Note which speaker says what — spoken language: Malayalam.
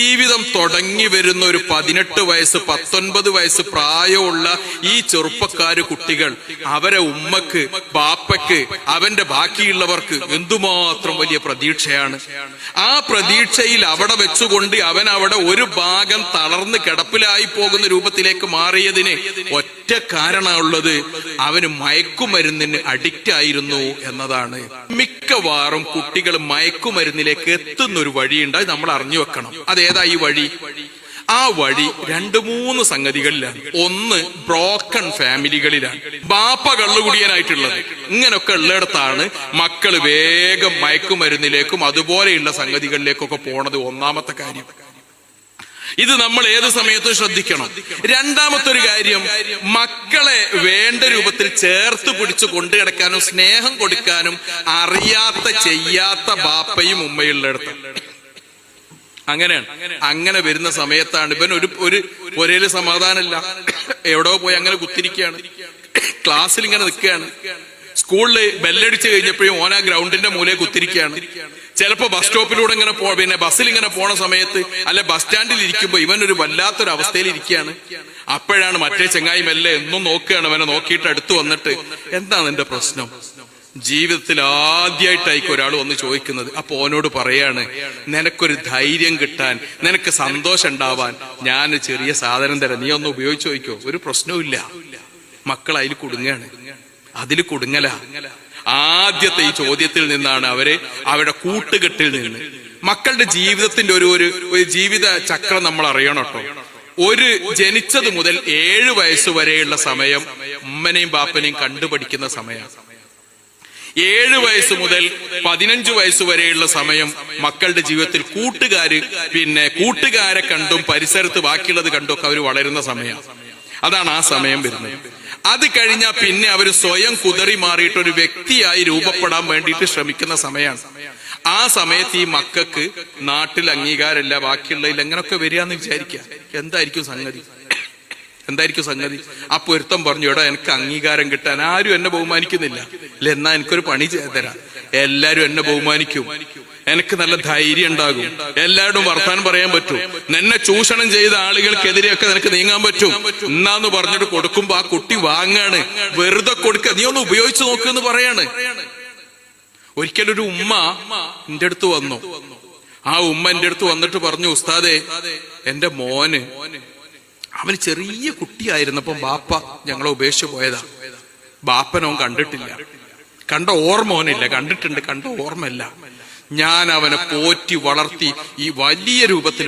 Speaker 1: ജീവിതം തുടങ്ങി വരുന്ന ഒരു 18 വയസ്സ് 19 വയസ്സ് പ്രായമുള്ള ഈ ചെറുപ്പക്കാര് കുട്ടികൾ അവരെ ഉമ്മക്ക് ബാപ്പയ്ക്ക് അവന്റെ ബാക്കിയുള്ളവർക്ക് എന്തുമാത്രം വലിയ പ്രതീക്ഷയാണ്. ആ പ്രതീക്ഷയിൽ അവിടെ വെച്ചുകൊണ്ട് അവൻ അവിടെ ഒരു ഭാഗം തളർന്ന് കിടപ്പിലായി പോകുന്ന രൂപത്തിലേക്ക് മാറിയതിന് ഒറ്റ കാരണമുള്ളത് അവന് മയക്കുമരുന്നിന് അഡിക്റ്റ് ആയിരുന്നു എന്നതാണ്. മിക്കവാറും കുട്ടികൾ മയക്കുമരുന്നിലേക്ക് എത്തുന്ന ഒരു വഴിയുണ്ട്, അത് നമ്മൾ അറിഞ്ഞു വെക്കണം. അതേതാ ഈ വഴി? ആ വഴി 2-3 സംഗതികളിലാണ്. ഒന്ന്, ബ്രോക്കൺ ഫാമിലികളിലാണ്. ബാപ്പ കള്ളുകുടിയനായിട്ടുള്ളത്. ഇങ്ങനൊക്കെ ഉള്ളിടത്താണ് മക്കള് വേഗം മയക്കുമരുന്നിലേക്കും അതുപോലെയുള്ള സംഗതികളിലേക്കൊക്കെ പോണത്. ഒന്നാമത്തെ കാര്യം ഇത് നമ്മൾ ഏത് സമയത്തും ശ്രദ്ധിക്കണം. രണ്ടാമത്തെ ഒരു കാര്യം, മക്കളെ വേണ്ട രൂപത്തിൽ ചേർത്ത് പിടിച്ചു കൊണ്ടു കിടക്കാനും സ്നേഹം കൊടുക്കാനും അറിയാത്ത ചെയ്യാത്ത ബാപ്പയും ഉമ്മയുള്ളിടത്ത്. അങ്ങനെയാണ്. അങ്ങനെ വരുന്ന സമയത്താണ് ഇവൻ ഒരു ഒരേല് സമാധാനമില്ല, എവിടോ പോയി അങ്ങനെ കുത്തിരിക്കുകയാണ്. ക്ലാസ്സിൽ ഇങ്ങനെ നിൽക്കുകയാണ്. സ്കൂളില് ബെല്ലടിച്ച് കഴിഞ്ഞപ്പോഴും ഓൻ ആ ഗ്രൗണ്ടിന്റെ മൂലയെ കുത്തിരിക്കുകയാണ്. ചിലപ്പോ ബസ് സ്റ്റോപ്പിലൂടെ ഇങ്ങനെ പിന്നെ ബസ്സിൽ ഇങ്ങനെ പോണ സമയത്ത് അല്ലെ ബസ് സ്റ്റാൻഡിൽ ഇരിക്കുമ്പോ ഇവൻ ഒരു വല്ലാത്തൊരു അവസ്ഥയിൽ ഇരിക്കുകയാണ്. അപ്പോഴാണ് മറ്റേ ചെങ്ങായി മെല്ലെ എന്നും നോക്കുകയാണ്. അവനെ നോക്കിയിട്ട് അടുത്ത് വന്നിട്ട്, എന്താണ് എന്റെ പ്രശ്നം? ജീവിതത്തിൽ ആദ്യമായിട്ടായിരിക്കും ഒരാൾ വന്ന് ചോദിക്കുന്നത്. അപ്പൊ ഓനോട് പറയാണ്, നിനക്കൊരു ധൈര്യം കിട്ടാൻ, നിനക്ക് സന്തോഷം ഉണ്ടാവാൻ ഞാൻ ചെറിയ സാധനം തരാം, നീ ഒന്ന് ഉപയോഗിച്ച് നോക്കിക്കോ, ഒരു പ്രശ്നവും. മക്കൾ അതിൽ കുടുങ്ങാണ്, അതിൽ കുടുങ്ങല. ആദ്യത്തെ ഈ ചോദ്യത്തിൽ നിന്നാണ് അവരുടെ കൂട്ടുകെട്ടിൽ നിന്ന് മക്കളുടെ ജീവിതത്തിന്റെ ഒരു ജീവിത ചക്രം നമ്മൾ അറിയണം കേട്ടോ. ഒരു ജനിച്ചത് മുതൽ 7 വയസ്സ് വരെയുള്ള സമയം ഉമ്മനെയും ബാപ്പനെയും കണ്ടുപഠിക്കുന്ന സമയം. 7 വയസ്സ് മുതൽ 15 വയസ്സ് വരെയുള്ള സമയം മക്കളുടെ ജീവിതത്തിൽ കൂട്ടുകാരെ കണ്ടും പരിസരത്ത് ബാക്കിയുള്ളത് കണ്ടും ഒക്കെ അവർ വളരുന്ന സമയം. അതാണ് ആ സമയം വരുന്നത്. അത് കഴിഞ്ഞാൽ പിന്നെ അവർ സ്വയം കുതറി മാറിയിട്ട് ഒരു വ്യക്തിയായി രൂപപ്പെടാൻ വേണ്ടിയിട്ട് ശ്രമിക്കുന്ന സമയമാണ്. ആ സമയത്ത് ഈ മക്കൾക്ക് നാട്ടിൽ അംഗീകാരമില്ല, ബാക്കിയുള്ളതിൽ എങ്ങനെയൊക്കെ വരികയെന്ന് വിചാരിക്കുക. എന്തായിരിക്കും സംഗതി? ആ പൊരുത്തം പറഞ്ഞു, എടാ എനിക്ക് അംഗീകാരം കിട്ടാൻ ആരും എന്നെ ബഹുമാനിക്കുന്നില്ല, അല്ല എന്നാ എനിക്കൊരു പണി തരാം, എല്ലാരും എന്നെ ബഹുമാനിക്കും, എനിക്ക് നല്ല ധൈര്യം ഉണ്ടാകും, എല്ലാവരും വർത്താനം പറയാൻ പറ്റും, നിന്നെ ചൂഷണം ചെയ്ത ആളുകൾക്കെതിരെയൊക്കെ നിനക്ക് നീങ്ങാൻ പറ്റും എന്നാന്ന് പറഞ്ഞിട്ട് കൊടുക്കുമ്പോ ആ കുട്ടി വാങ്ങാണ്. വെറുതെ കൊടുക്ക, നീ ഒന്ന് ഉപയോഗിച്ച് നോക്കുന്ന് പറയാണ്. ഒരിക്കലൊരു ഉമ്മ എന്റെ അടുത്ത് വന്നു. ആ ഉമ്മ എന്റെ അടുത്ത് വന്നിട്ട് പറഞ്ഞു, ഉസ്താദേ, എന്റെ മോന് അവന് ചെറിയ കുട്ടിയായിരുന്നപ്പം ബാപ്പ ഞങ്ങളെ ഉപേക്ഷിച്ചു പോയതാ. ബാപ്പനവൻ കണ്ടിട്ടില്ല, കണ്ട ഓർമ്മോനില്ല, കണ്ടിട്ടുണ്ട്, കണ്ട ഓർമ്മയില്ല. ഞാൻ അവനെ പോറ്റി വളർത്തി ഈ വലിയ രൂപത്തിൽ